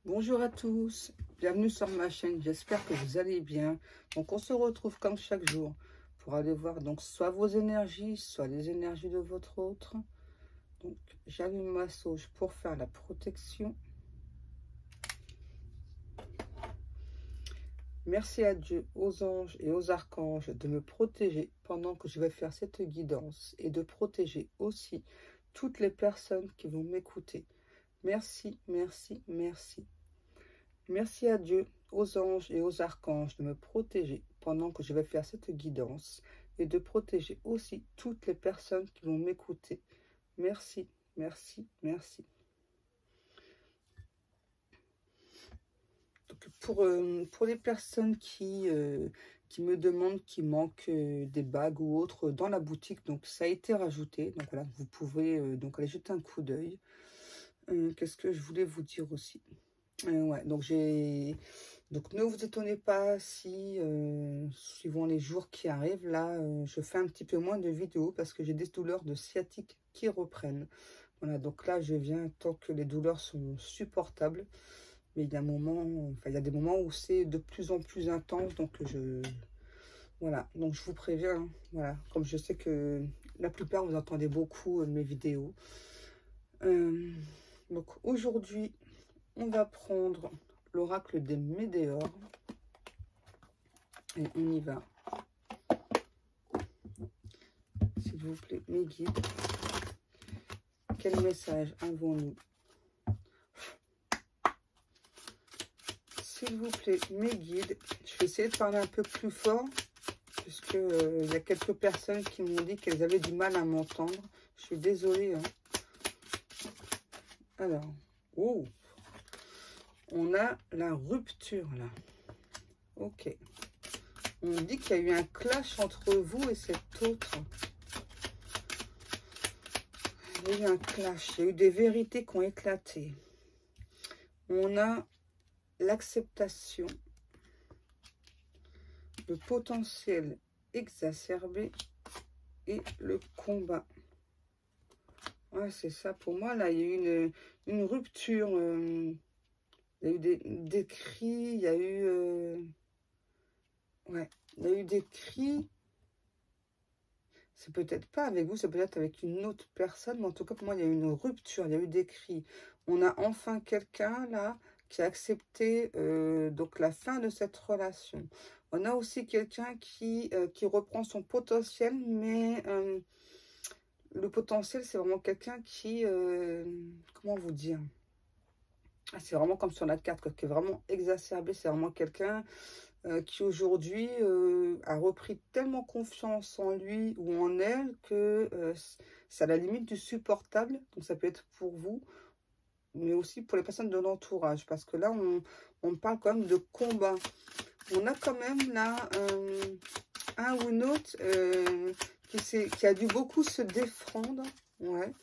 Bonjour à tous, bienvenue sur ma chaîne, j'espère que vous allez bien. Donc on se retrouve comme chaque jour pour aller voir donc soit vos énergies, soit les énergies de votre autre. Donc j'allume ma sauge pour faire la protection. Merci à Dieu, aux anges et aux archanges de me protéger pendant que je vais faire cette guidance et de protéger aussi toutes les personnes qui vont m'écouter. Merci, merci, merci. Merci à Dieu, aux anges et aux archanges de me protéger pendant que je vais faire cette guidance et de protéger aussi toutes les personnes qui vont m'écouter. Merci, merci, merci. Donc pour les personnes qui me demandent qu'il manque des bagues ou autres dans la boutique, donc ça a été rajouté. Donc voilà, vous pouvez donc aller jeter un coup d'œil. Qu'est-ce que je voulais vous dire aussi? Ouais, donc ne vous étonnez pas si, suivant les jours qui arrivent, là, je fais un petit peu moins de vidéos parce que j'ai des douleurs de sciatique qui reprennent. Voilà, donc là, je viens tant que les douleurs sont supportables. Mais il y a il y a des moments où c'est de plus en plus intense, donc voilà, donc je vous préviens, hein, voilà, comme je sais que la plupart vous entendez beaucoup mes vidéos. Donc aujourd'hui, on va prendre l'oracle des Médéors. Et on y va. S'il vous plaît, mes guides. Quel message avons-nous? S'il vous plaît, mes guides. Je vais essayer de parler un peu plus fort. Puisque il y a quelques personnes qui m'ont dit qu'elles avaient du mal à m'entendre. Je suis désolée. Hein. Alors, oh, on a la rupture là. Ok. On dit qu'il y a eu un clash entre vous et cet autre. Il y a eu un clash, il y a eu des vérités qui ont éclaté. On a l'acceptation, le potentiel exacerbé et le combat. Ouais, c'est ça pour moi. Là, il y a eu une rupture. Il y a eu des cris, il y a eu... ouais, il y a eu des cris. C'est peut-être pas avec vous, c'est peut-être avec une autre personne, mais en tout cas, pour moi, il y a eu une rupture, il y a eu des cris. On a enfin quelqu'un, là, qui a accepté donc la fin de cette relation. On a aussi quelqu'un qui reprend son potentiel, mais le potentiel, c'est vraiment quelqu'un qui... comment vous dire? C'est vraiment comme sur la carte, quoi, qui est vraiment exacerbé. C'est vraiment quelqu'un qui aujourd'hui a repris tellement confiance en lui ou en elle que c'est à la limite du supportable. Donc ça peut être pour vous, mais aussi pour les personnes de l'entourage. Parce que là, on parle quand même de combat. On a quand même là un ou une autre qui a dû beaucoup se défendre, ouais,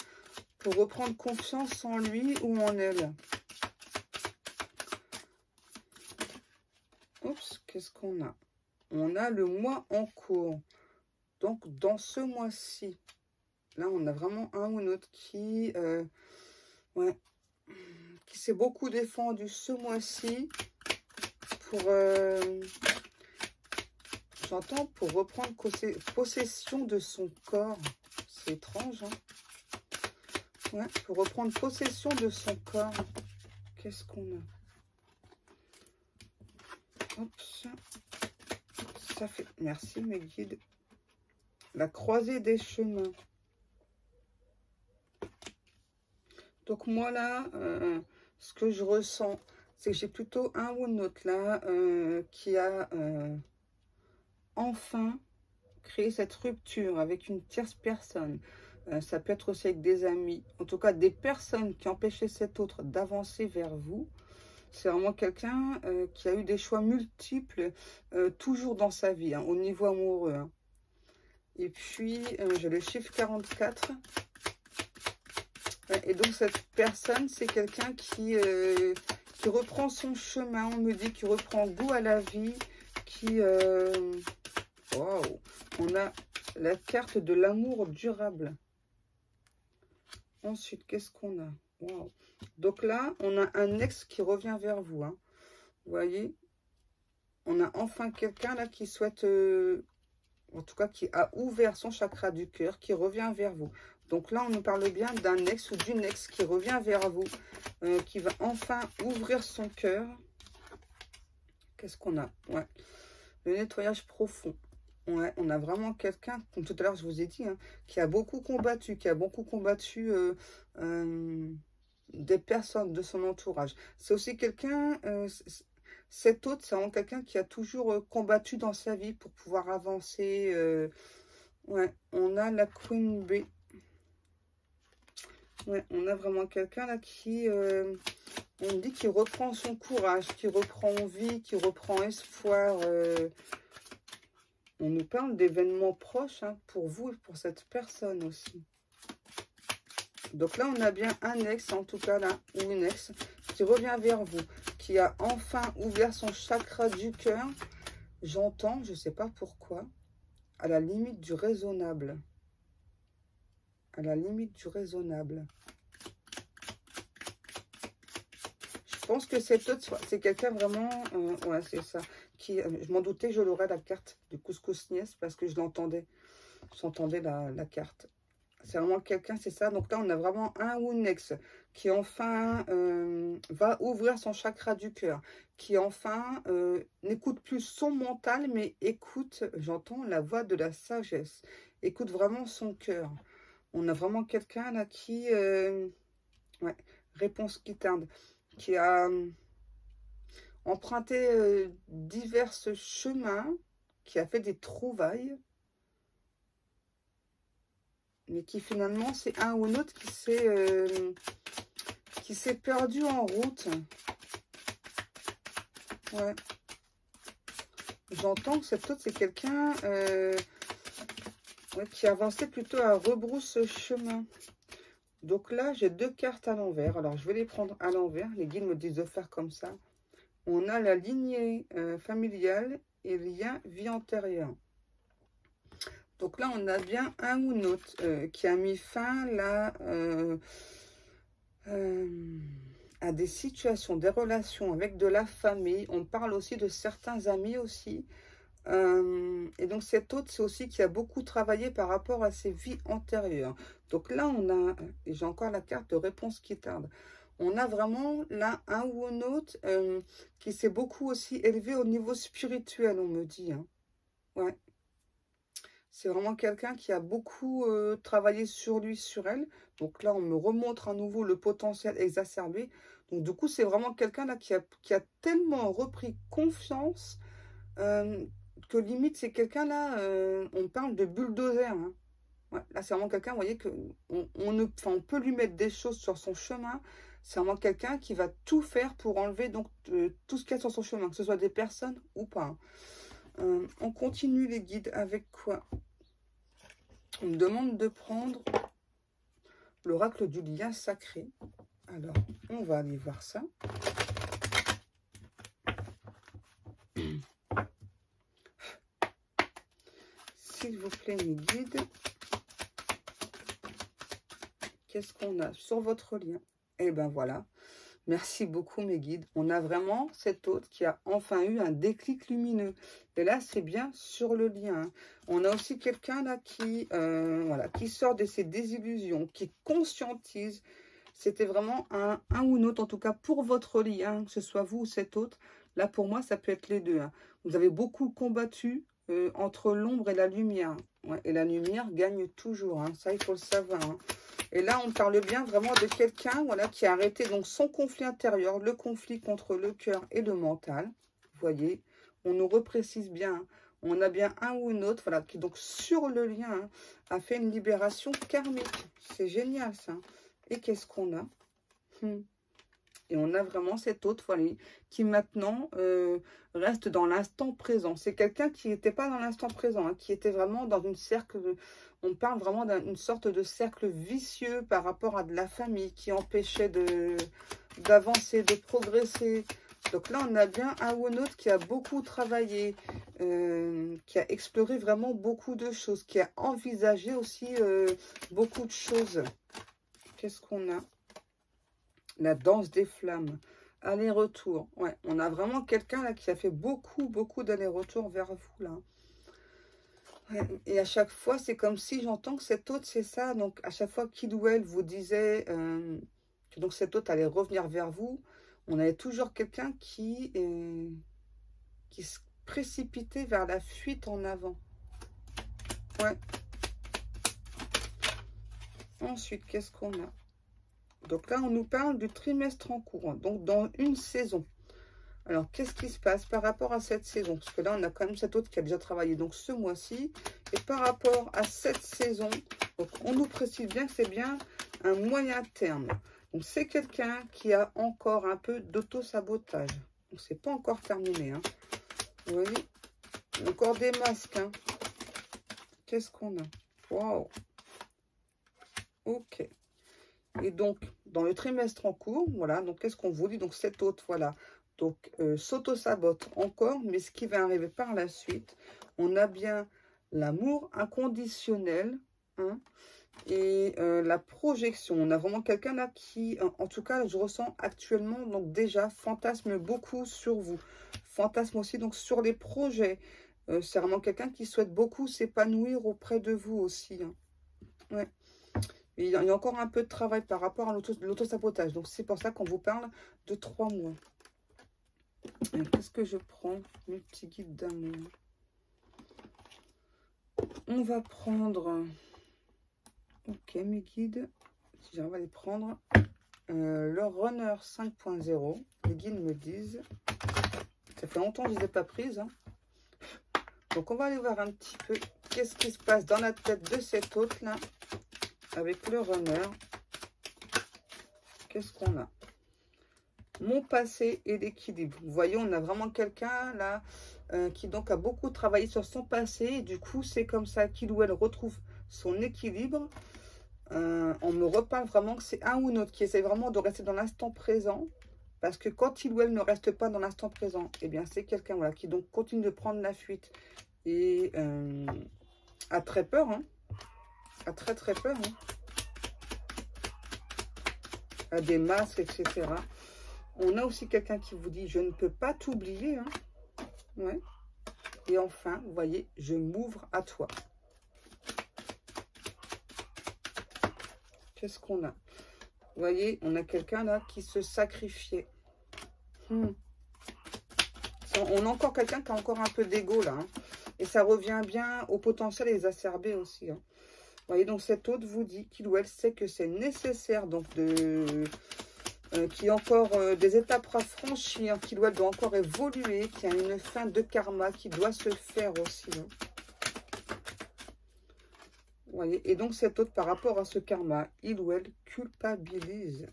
pour reprendre confiance en lui ou en elle. Oups, qu'est-ce qu'on a? On a le mois en cours. Donc, dans ce mois-ci, là, on a vraiment un ou une autre qui s'est beaucoup défendu ce mois-ci pour, j'entends, pour reprendre possession de son corps. C'est étrange, hein? Ouais, pour reprendre possession de son corps. Qu'est-ce qu'on a? Oups. Ça fait... Merci, mes guides. La croisée des chemins. Donc, moi, là, ce que je ressens, c'est que j'ai plutôt un ou une autre, là, qui a enfin créé cette rupture avec une tierce personne. Ça peut être aussi avec des amis. En tout cas, des personnes qui empêchaient cet autre d'avancer vers vous. C'est vraiment quelqu'un qui a eu des choix multiples, toujours dans sa vie, hein, au niveau amoureux. Hein. Et puis, j'ai le chiffre 44. Et donc, cette personne, c'est quelqu'un qui reprend son chemin, on me dit, qui reprend goût à la vie, qui... Waouh! On a la carte de l'amour durable. Ensuite, qu'est-ce qu'on a? Wow. Donc là, on a un ex qui revient vers vous. Hein. Vous voyez, on a enfin quelqu'un là qui souhaite, en tout cas qui a ouvert son chakra du cœur, qui revient vers vous. Donc là, on nous parle bien d'un ex ou d'une ex qui revient vers vous, qui va enfin ouvrir son cœur. Qu'est-ce qu'on a? Ouais. Le nettoyage profond. Ouais, on a vraiment quelqu'un, comme tout à l'heure je vous ai dit, hein, qui a beaucoup combattu, des personnes de son entourage. C'est aussi quelqu'un, cet autre, c'est vraiment quelqu'un qui a toujours combattu dans sa vie pour pouvoir avancer. Ouais, on a la Queen B. Ouais, on a vraiment quelqu'un là qui, on dit qu'il reprend son courage, qui reprend vie, qui reprend espoir. On nous parle d'événements proches hein, pour vous et pour cette personne aussi. Donc là, on a bien un ex, en tout cas là, ou une ex, qui revient vers vous, qui a enfin ouvert son chakra du cœur. J'entends, je ne sais pas pourquoi, à la limite du raisonnable. À la limite du raisonnable. Je pense que c'est quelqu'un vraiment, ouais, c'est ça. Qui, je m'en doutais, je l'aurais la carte de Couscous Nièce parce que je l'entendais. J'entendais la carte. C'est vraiment quelqu'un, c'est ça. Donc là, on a vraiment un ou une ex qui enfin va ouvrir son chakra du cœur, qui enfin n'écoute plus son mental, mais écoute, j'entends la voix de la sagesse, écoute vraiment son cœur. On a vraiment quelqu'un là qui, ouais, réponse qui tarde, qui a emprunté divers chemins, qui a fait des trouvailles, mais qui finalement, c'est un ou l'autre qui s'est perdu en route. Ouais. J'entends que cet autre, c'est quelqu'un ouais, qui avançait plutôt à rebrousse chemin. Donc là, j'ai deux cartes à l'envers. Alors, je vais les prendre à l'envers. Les guides me disent de faire comme ça. On a la lignée familiale et lien vie antérieure. Donc là, on a bien un ou une autre qui a mis fin là à des situations, des relations avec de la famille. On parle aussi de certains amis aussi. Et donc cet autre, c'est aussi qui a beaucoup travaillé par rapport à ses vies antérieures. Donc là, on a, et j'ai encore la carte de réponse qui tarde. On a vraiment là un ou un autre qui s'est beaucoup aussi élevé au niveau spirituel, on me dit. Hein. Ouais. C'est vraiment quelqu'un qui a beaucoup travaillé sur lui, sur elle. Donc là, on me remontre à nouveau le potentiel exacerbé. Donc du coup, c'est vraiment quelqu'un là qui a tellement repris confiance que limite, c'est quelqu'un là, on parle de bulldozer. Hein. Ouais, là, c'est vraiment quelqu'un, vous voyez, on peut lui mettre des choses sur son chemin. C'est vraiment quelqu'un qui va tout faire pour enlever donc tout ce qu'il y a sur son chemin, que ce soit des personnes ou pas. Hein. On continue les guides avec quoi? On me demande de prendre l'oracle du lien sacré. Alors, on va aller voir ça. S'il vous plaît, mes guides. Qu'est-ce qu'on a sur votre lien? Eh bien, voilà. Merci beaucoup, mes guides. On a vraiment cet autre qui a enfin eu un déclic lumineux. Et là, c'est bien sur le lien. On a aussi quelqu'un là qui, voilà, qui sort de ses désillusions, qui conscientise. C'était vraiment un ou une autre, en tout cas pour votre lien, que ce soit vous ou cet autre. Là, pour moi, ça peut être les deux. Hein. Vous avez beaucoup combattu entre l'ombre et la lumière. Ouais, et la lumière gagne toujours. Hein. Ça, il faut le savoir. Hein. Et là, on parle bien vraiment de quelqu'un voilà, qui a arrêté donc son conflit intérieur, le conflit contre le cœur et le mental. Vous voyez, on nous reprécise bien. Hein. On a bien un ou une autre voilà, qui, donc, sur le lien, hein, a fait une libération karmique. C'est génial, ça. Et qu'est-ce qu'on a Et on a vraiment cet autre voilà, qui maintenant reste dans l'instant présent. C'est quelqu'un qui n'était pas dans l'instant présent, hein, qui était vraiment dans une cercle... On parle vraiment d'une sorte de cercle vicieux par rapport à de la famille qui empêchait d'avancer, de progresser. Donc là, on a bien un ou un autre qui a beaucoup travaillé, qui a exploré vraiment beaucoup de choses, qui a envisagé aussi beaucoup de choses. Qu'est-ce qu'on a? La danse des flammes. Aller-retour. Ouais, on a vraiment quelqu'un là qui a fait beaucoup d'allers-retours vers vous là. Ouais, et à chaque fois, c'est comme si j'entends que cet autre, c'est ça. Donc, à chaque fois qu'il ou elle vous disait que donc cet autre allait revenir vers vous, on avait toujours quelqu'un qui se précipitait vers la fuite en avant. Ouais. Ensuite, qu'est-ce qu'on a? Donc là, on nous parle du trimestre en cours, hein, donc dans une saison. Alors, qu'est-ce qui se passe par rapport à cette saison? Parce que là, on a quand même cet autre qui a déjà travaillé donc ce mois-ci. Et par rapport à cette saison, donc on nous précise bien que c'est bien un moyen terme. Donc, c'est quelqu'un qui a encore un peu d'auto-sabotage. Donc, c'est pas encore terminé. Hein. Vous voyez? Encore des masques. Hein. Qu'est-ce qu'on a? Waouh! Ok. Et donc, dans le trimestre en cours, voilà, donc qu'est-ce qu'on vous dit? Donc, cet autre, voilà, donc s'auto-sabote encore, mais ce qui va arriver par la suite, on a bien l'amour inconditionnel, hein, et la projection. On a vraiment quelqu'un là qui, en tout cas, je ressens actuellement, donc déjà, fantasme beaucoup sur vous. Fantasme aussi, donc, sur les projets. C'est vraiment quelqu'un qui souhaite beaucoup s'épanouir auprès de vous aussi. Hein. Ouais. Il y a encore un peu de travail par rapport à l'auto-sabotage. Donc, c'est pour ça qu'on vous parle de 3 mois. Qu'est-ce que je prends? Mes petits guides d'amour. On va prendre... Ok, mes guides. Si j'arrive à les prendre. Le Runner 5.0. Les guides me disent... Ça fait longtemps que je ne les ai pas prises. Hein. Donc, on va aller voir un petit peu qu'est-ce qui se passe dans la tête de cet autre-là. Avec le Runner. Qu'est-ce qu'on a? Mon passé et l'équilibre. Vous voyez, on a vraiment quelqu'un là qui donc a beaucoup travaillé sur son passé. Et du coup, c'est comme ça qu'il ou elle retrouve son équilibre. On me reparle vraiment que c'est un ou un autre qui essaie vraiment de rester dans l'instant présent. Parce que quand il ou elle ne reste pas dans l'instant présent, eh bien, c'est quelqu'un voilà, qui donc continue de prendre la fuite et a très peur. Hein. A très peur. Hein. A des masques, etc. On a aussi quelqu'un qui vous dit « Je ne peux pas t'oublier. Hein. » Ouais. Et enfin, vous voyez, « Je m'ouvre à toi. » Qu'est-ce qu'on a? Vous voyez, on a quelqu'un là qui se sacrifiait. On a encore quelqu'un qui a encore un peu d'ego là. Hein. Et ça revient bien au potentiel exacerbé aussi. Hein. Vous voyez, donc cet autre vous dit qu'il ou elle sait que c'est nécessaire donc de... qu'il y a encore des étapes à franchir, qu'il doit encore évoluer, qu'il y a une fin de karma qui doit se faire aussi. Hein. Vous voyez, et donc cet autre, par rapport à ce karma, il ou elle culpabilise.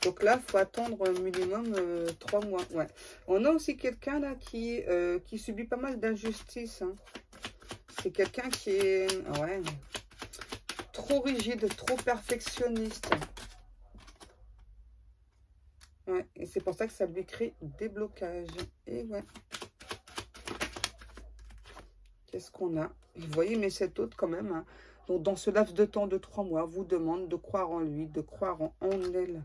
Donc là, il faut attendre minimum 3 mois. Ouais. On a aussi quelqu'un là qui subit pas mal d'injustice. Hein. C'est quelqu'un qui est trop rigide, trop perfectionniste. Ouais, et c'est pour ça que ça lui crée des blocages. Et ouais. Qu'est-ce qu'on a? Vous voyez, mais cet autre quand même, hein, donc dans ce laps de temps de 3 mois, vous demande de croire en lui, de croire en elle.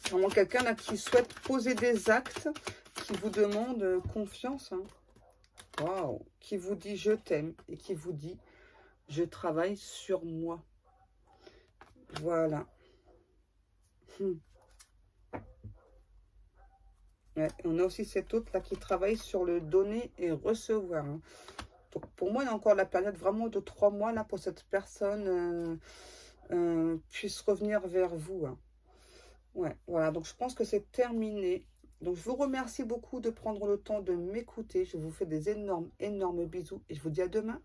C'est vraiment quelqu'un là qui souhaite poser des actes, qui vous demande confiance. Hein. Waouh! Qui vous dit je t'aime et qui vous dit je travaille sur moi. Voilà. Ouais, on a aussi cet autre là qui travaille sur le donner et recevoir. Hein. Donc pour moi, il y a encore la période vraiment de 3 mois là pour cette personne puisse revenir vers vous. Hein. Ouais, voilà. Donc je pense que c'est terminé. Donc je vous remercie beaucoup de prendre le temps de m'écouter. Je vous fais des énormes bisous et je vous dis à demain.